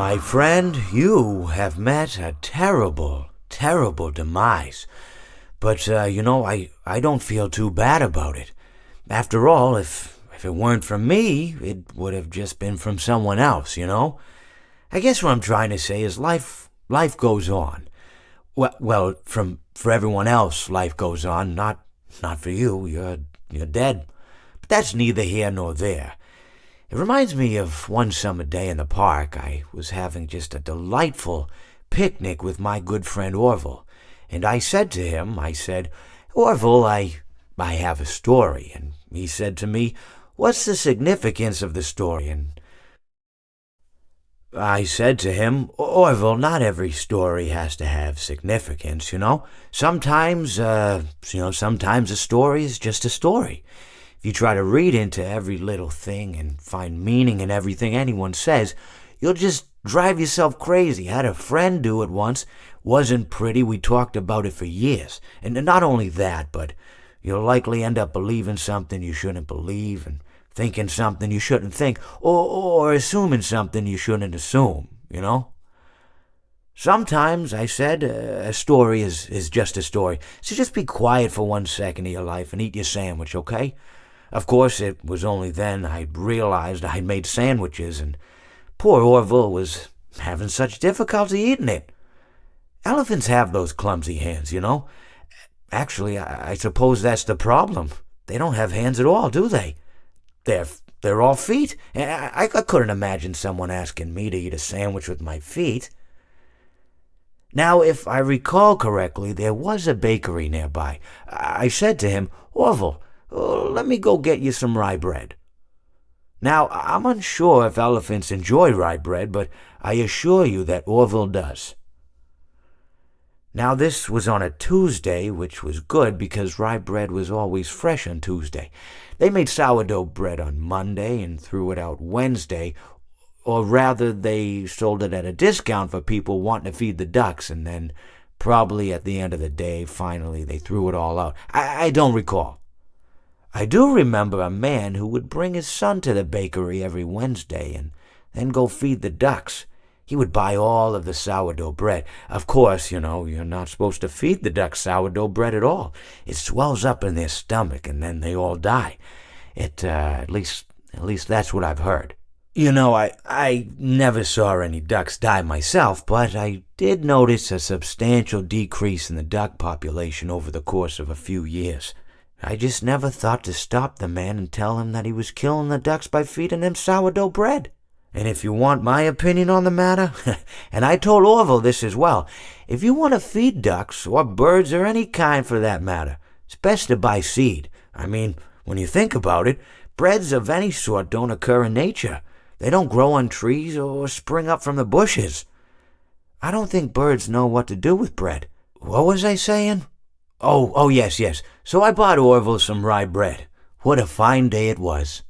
My friend, you have met a terrible, terrible demise. But, I don't feel too bad about it. After all, if it weren't from me, it would have just been from someone else, you know? I guess what I'm trying to say is life goes on. Well, for everyone else, life goes on, not for you. You're dead. But that's neither here nor there. It reminds me of one summer day in the park. I was having just a delightful picnic with my good friend Orville. And I said to him, Orville, I have a story. And he said to me, what's the significance of the story? And I said to him, Orville, not every story has to have significance, you know? Sometimes a story is just a story. If you try to read into every little thing and find meaning in everything anyone says, you'll just drive yourself crazy. I had a friend do it once. Wasn't pretty. We talked about it for years. And not only that, but you'll likely end up believing something you shouldn't believe and thinking something you shouldn't think, or assuming something you shouldn't assume, you know? Sometimes, I said, a story is just a story. So just be quiet for 1 second of your life and eat your sandwich, okay? Of course, it was only then I realized I'd made sandwiches, and poor Orville was having such difficulty eating it. Elephants have those clumsy hands, you know? Actually, I suppose that's the problem. They don't have hands at all, do they? They're all feet. I couldn't imagine someone asking me to eat a sandwich with my feet. Now, if I recall correctly, there was a bakery nearby. I said to him, Orville, let me go get you some rye bread. Now, I'm unsure if elephants enjoy rye bread, but I assure you that Orville does. Now, this was on a Tuesday, which was good because rye bread was always fresh on Tuesday. They made sourdough bread on Monday and threw it out Wednesday, or rather, they sold it at a discount for people wanting to feed the ducks, and then probably at the end of the day, finally, they threw it all out. I don't recall. I do remember a man who would bring his son to the bakery every Wednesday and then go feed the ducks. He would buy all of the sourdough bread. Of course, you're not supposed to feed the ducks sourdough bread at all. It swells up in their stomach and then they all die. At least that's what I've heard. I never saw any ducks die myself, but I did notice a substantial decrease in the duck population over the course of a few years. I just never thought to stop the man and tell him that he was killing the ducks by feeding them sourdough bread. And if you want my opinion on the matter, and I told Orville this as well, if you want to feed ducks, or birds, or any kind for that matter, it's best to buy seed. I mean, when you think about it, breads of any sort don't occur in nature. They don't grow on trees or spring up from the bushes. I don't think birds know what to do with bread. What was I saying? Oh, yes. So I bought Orville some rye bread. What a fine day it was.